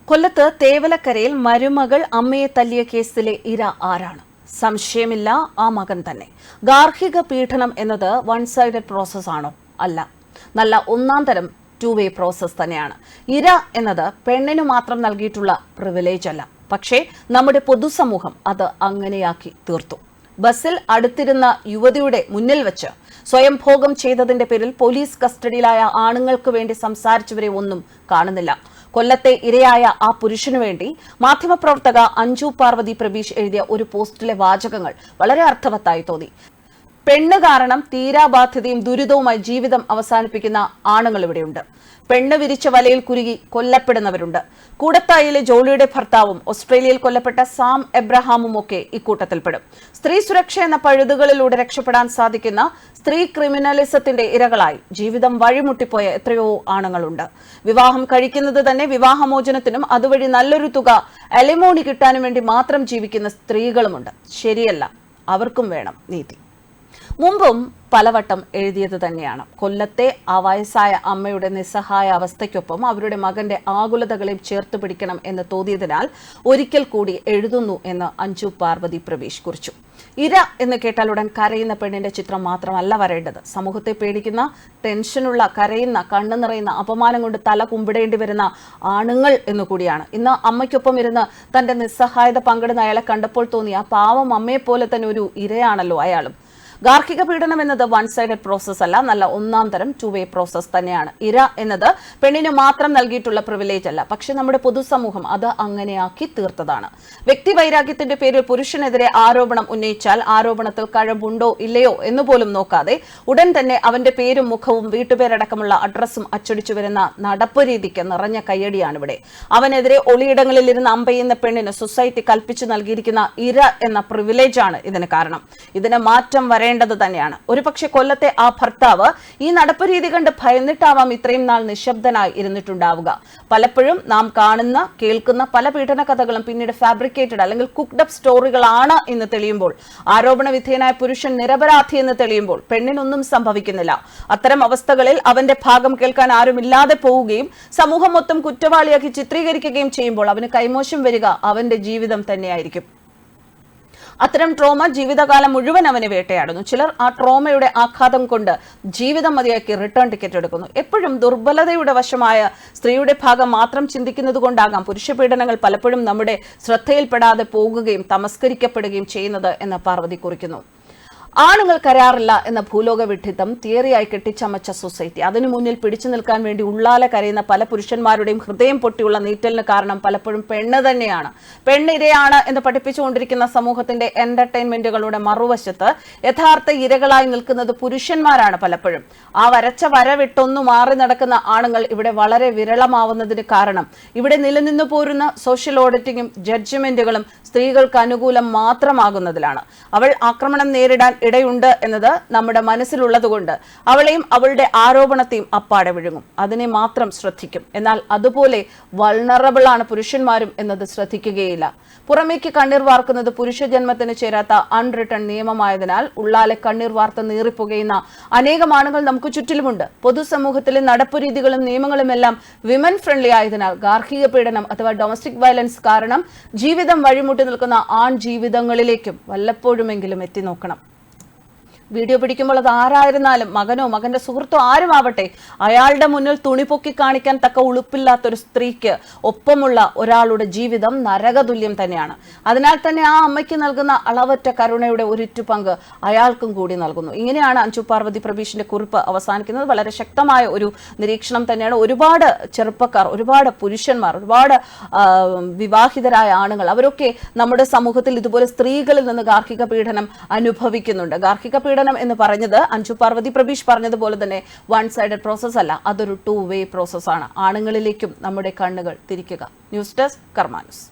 കൊല്ലത്ത് തേവലക്കരയിൽ മരുമകൾ അമ്മയെ തല്ലിയ കേസിലെ ഇര ആരാണ്? സംശയമില്ല, ആ മകൻ തന്നെ. ഗാർഹിക പീഡനം എന്നത് വൺ സൈഡഡ് പ്രോസസ് ആണോ? അല്ല, നല്ല ഒന്നാം തരം ടു വേ പ്രോസസ് തന്നെയാണ്. ഇര എന്നത് പെണ്ണിനു മാത്രം നൽകിയിട്ടുള്ള പ്രിവിലേജ് അല്ല. പക്ഷേ നമ്മുടെ പൊതുസമൂഹം അത് അങ്ങനെയാക്കി തീർത്തു. ബസ്സിൽ അടുത്തിരുന്ന യുവതിയുടെ മുന്നിൽ വെച്ച് സ്വയം ഭോഗം ചെയ്തതിന്റെ പേരിൽ പോലീസ് കസ്റ്റഡിയിലായ ആണുങ്ങൾക്ക് വേണ്ടി സംസാരിച്ചവരെ ഒന്നും കാണുന്നില്ല. കൊല്ലത്തെ ഇരയായ ആ പുരുഷനു വേണ്ടി മാധ്യമപ്രവർത്തക അഞ്ജു പാർവതി പ്രബീഷ് എഴുതിയ ഒരു പോസ്റ്റിലെ വാചകങ്ങൾ വളരെ അർത്ഥവത്തായി തോന്നി. പെണ്ണ് കാരണം തീരാബാധ്യതയും ദുരിതവുമായി ജീവിതം അവസാനിപ്പിക്കുന്ന ആണുങ്ങൾ ഇവിടെയുണ്ട്. പെണ്ണ് വിരിച്ച വലയിൽ കുരുകി കൊല്ലപ്പെടുന്നവരുണ്ട്. കൂടത്തായിലെ ജോളിയുടെ ഭർത്താവും ഓസ്ട്രേലിയയിൽ കൊല്ലപ്പെട്ട സാം എബ്രഹാമും ഒക്കെ ഇക്കൂട്ടത്തിൽപ്പെടും. സ്ത്രീ സുരക്ഷ എന്ന പഴുതുകളിലൂടെ രക്ഷപ്പെടാൻ സാധിക്കുന്ന സ്ത്രീ ക്രിമിനലിസത്തിന്റെ ഇരകളായി ജീവിതം വഴിമുട്ടിപ്പോയ എത്രയോ ആണുങ്ങളുണ്ട്. വിവാഹം കഴിക്കുന്നത് തന്നെ വിവാഹമോചനത്തിനും അതുവഴി നല്ലൊരു തുക അലിമോണി കിട്ടാനും വേണ്ടി മാത്രം ജീവിക്കുന്ന സ്ത്രീകളുമുണ്ട്. ശരിയല്ല, അവർക്കും വേണം നീതി. മുമ്പും പലവട്ടം എഴുതിയത് തന്നെയാണ്. കൊല്ലത്തെ ആ വയസ്സായ അമ്മയുടെ നിസ്സഹായ അവസ്ഥയ്ക്കൊപ്പം അവരുടെ മകന്റെ ആകുലതകളെയും ചേർത്ത് പിടിക്കണം എന്ന് തോന്നിയതിനാൽ ഒരിക്കൽ കൂടി എഴുതുന്നു എന്ന് അഞ്ജു പാർവതി പ്രബീഷ് കുറിച്ചു. ഇര എന്ന് കേട്ടാൽ ഉടൻ കരയുന്ന പെണ്ണിന്റെ ചിത്രം മാത്രമല്ല വരേണ്ടത്. സമൂഹത്തെ പേടിക്കുന്ന, ടെൻഷനുള്ള, കരയുന്ന, കണ്ണു നിറയുന്ന, അപമാനം കൊണ്ട് തല കുമ്പിടേണ്ടി വരുന്ന ആണുങ്ങൾ എന്നുകൂടിയാണ്. ഇന്ന് അമ്മയ്ക്കൊപ്പം ഇരുന്ന് തന്റെ നിസ്സഹായത പങ്കിടുന്ന അയാളെ കണ്ടപ്പോൾ തോന്നിയ പാവം അമ്മയെ പോലെ തന്നെ ഒരു ഇരയാണല്ലോ അയാളും. ഗാർഹിക പീഡനം എന്നത് വൺ സൈഡഡ് പ്രോസസ് അല്ല, നല്ല ഒന്നാം തരം ടു വേ പ്രോസസ് തന്നെയാണ്. ഇര എന്നത് പെണ്ണിന് മാത്രം നൽകിയിട്ടുള്ള പ്രിവിലേജ് അല്ല, പക്ഷെ നമ്മുടെ പൊതുസമൂഹം അത് അങ്ങനെയാക്കി തീർത്തതാണ്. വ്യക്തി വൈരാഗ്യത്തിന്റെ പേരിൽ പുരുഷനെതിരെ ആരോപണം ഉന്നയിച്ചാൽ ആരോപണത്തിൽ കഴമ്പുണ്ടോ ഇല്ലയോ എന്നുപോലും നോക്കാതെ ഉടൻ തന്നെ അവന്റെ പേരും മുഖവും വീട്ടുപേരടക്കമുള്ള അഡ്രസ്സും അച്ചടിച്ചു വരുന്ന നടപ്പ് രീതിക്ക് നിറഞ്ഞ കയ്യടിയാണ് ഇവിടെ. അവനെതിരെ ഒളിയിടങ്ങളിൽ ഇരുന്ന് അമ്പെയ്യുന്ന പെണ്ണിന് സൊസൈറ്റി കൽപ്പിച്ചു നൽകിയിരിക്കുന്ന ഇര എന്ന പ്രിവിലേജാണ് ഇതിന് കാരണം. ഇതിന് മാറ്റം േണ്ടത് തന്നെയാണ്. ഒരുപക്ഷെ കൊല്ലത്തെ ആ ഭർത്താവ് ഈ നടപ്പ് രീതി കണ്ട് ഭയന്നിട്ടാവാം ഇത്രയും നാൾ നിശബ്ദനായി ഇരുന്നിട്ടുണ്ടാവുക. പലപ്പോഴും നാം കാണുന്ന, കേൾക്കുന്ന പല പീഡന കഥകളും പിന്നീട് ഫാബ്രിക്കേറ്റഡ് അല്ലെങ്കിൽ കുക്ക്ഡ് അപ്പ് സ്റ്റോറികളാണ് എന്ന് തെളിയുമ്പോൾ, ആരോപണ വിധേയനായ പുരുഷൻ നിരപരാധി എന്ന് തെളിയുമ്പോൾ പെണ്ണിനൊന്നും സംഭവിക്കുന്നില്ല. അത്തരം അവസ്ഥകളിൽ അവന്റെ ഭാഗം കേൾക്കാൻ ആരുമില്ലാതെ പോവുകയും സമൂഹം മൊത്തം കുറ്റവാളിയാക്കി ചിത്രീകരിക്കുകയും ചെയ്യുമ്പോൾ അവന് കൈമോശം വരിക അവന്റെ ജീവിതം തന്നെയായിരിക്കും. അത്തരം ട്രോമ ജീവിതകാലം മുഴുവൻ അവനെ വേട്ടയാടുന്നു. ചിലർ ആ ട്രോമയുടെ ആഘാതം കൊണ്ട് ജീവിതം മതിയാക്കി റിട്ടേൺ ടിക്കറ്റ് എടുക്കുന്നു. എപ്പോഴും ദുർബലതയുടെ വശമായ സ്ത്രീയുടെ ഭാഗം മാത്രം ചിന്തിക്കുന്നത് കൊണ്ടാകാം പുരുഷ പീഡനങ്ങൾ പലപ്പോഴും നമ്മുടെ ശ്രദ്ധയിൽപ്പെടാതെ പോകുകയും തമസ്കരിക്കപ്പെടുകയും ചെയ്യുന്നത് എന്ന് പാർവതി കുറിക്കുന്നു. ആണുങ്ങൾ കരാറില്ല എന്ന ഭൂലോക വിഡ്ഢിത്തം തിയറിയായി കെട്ടിച്ചമച്ച സൊസൈറ്റി, അതിനു മുന്നിൽ പിടിച്ചു നിൽക്കാൻ വേണ്ടി ഉള്ളാലെ കരയുന്ന പല പുരുഷന്മാരുടെയും ഹൃദയം പൊട്ടിയുള്ള നീറ്റലിന് കാരണം പലപ്പോഴും പെണ്ണ് തന്നെയാണ്. പെണ്ണിരയാണ് എന്ന് പഠിപ്പിച്ചുകൊണ്ടിരിക്കുന്ന സമൂഹത്തിന്റെ എന്റർടൈൻമെന്റുകളുടെ മറുവശത്ത് യഥാർത്ഥ ഇരകളായി നിൽക്കുന്നത് പുരുഷന്മാരാണ് പലപ്പോഴും. ആ വരച്ച വര വിട്ടൊന്നു മാറി നടക്കുന്ന ആണുങ്ങൾ ഇവിടെ വളരെ വിരളമാവുന്നതിന് കാരണം ഇവിടെ നിലനിന്നു പോരുന്ന സോഷ്യൽ ഓഡിറ്റിങ്ങും ജഡ്ജ്മെന്റുകളും സ്ത്രീകൾക്ക് അനുകൂലം മാത്രമാകുന്നതിലാണ്. അവൾ ആക്രമണം നേരിടാൻ ഇടയുണ്ട് എന്നത് നമ്മുടെ മനസ്സിലുള്ളതുകൊണ്ട് അവളെയും അവളുടെ ആരോപണത്തെയും അപ്പാടെ വിഴുങ്ങും. അതിനെ മാത്രം ശ്രദ്ധിക്കും. എന്നാൽ അതുപോലെ വൾണറബിൾ ആണ് പുരുഷന്മാരും എന്നത് ശ്രദ്ധിക്കുകയില്ല. പുറമേക്ക് കണ്ണീർ വാർക്കുന്നത് പുരുഷ ജന്മത്തിന് ചേരാത്ത അൺറിട്ടൺ നിയമമായതിനാൽ ഉള്ളാലെ കണ്ണീർ വാർത്ത നീറിപ്പുകയുന്ന അനേകം ആണുങ്ങൾ നമുക്ക് ചുറ്റിലുമുണ്ട്. പൊതുസമൂഹത്തിലെ നടപ്പുരീതികളും നിയമങ്ങളും എല്ലാം വിമൻ ഫ്രണ്ട്ലി ആയതിനാൽ ഗാർഹിക പീഡനം അഥവാ ഡൊമസ്റ്റിക് വയലൻസ് കാരണം ജീവിതം വഴിമുട്ടി നിൽക്കുന്ന ആൺ ജീവിതങ്ങളിലേക്കും വല്ലപ്പോഴുമെങ്കിലും എത്തി നോക്കണം. വീഡിയോ പിടിക്കുമ്പോൾ അത് ആരായിരുന്നാലും, മകനോ മകന്റെ സുഹൃത്തോ ആരുമാവട്ടെ, അയാളുടെ മുന്നിൽ തുണി പൊക്കി കാണിക്കാൻ തക്ക ഉളുപ്പില്ലാത്തൊരു സ്ത്രീക്ക് ഒപ്പമുള്ള ഒരാളുടെ ജീവിതം നരകതുല്യം തന്നെയാണ്. അതിനാൽ തന്നെ ആ അമ്മയ്ക്ക് നൽകുന്ന അളവറ്റ കരുണയുടെ ഒരിറ്റു പങ്ക് അയാൾക്കും കൂടി നൽകുന്നു. ഇങ്ങനെയാണ് അഞ്ജു പാർവതി പ്രബീഷിന്റെ കുറിപ്പ് അവസാനിക്കുന്നത്. വളരെ ശക്തമായ ഒരു നിരീക്ഷണം തന്നെയാണ്. ഒരുപാട് ചെറുപ്പക്കാർ, ഒരുപാട് പുരുഷന്മാർ, ഒരുപാട് വിവാഹിതരായ ആണുങ്ങൾ, അവരൊക്കെ നമ്മുടെ സമൂഹത്തിൽ ഇതുപോലെ സ്ത്രീകളിൽ നിന്ന് ഗാർഹിക പീഡനം അനുഭവിക്കുന്നുണ്ട്. ഗാർഹിക പീഡനം എന്ന് പറഞ്ഞത് അഞ്ജു പാർവതി പ്രബീഷ് പറഞ്ഞതുപോലെ തന്നെ വൺ സൈഡഡ് പ്രോസസ് അല്ല, അതൊരു ടു വേ പ്രോസസ് ആണ്. ആണുങ്ങളിലേക്കും നമ്മുടെ കണ്ണുകൾ തിരിക്കുക. ന്യൂസ് ഡെസ്ക് കർമ്മ ന്യൂസ്.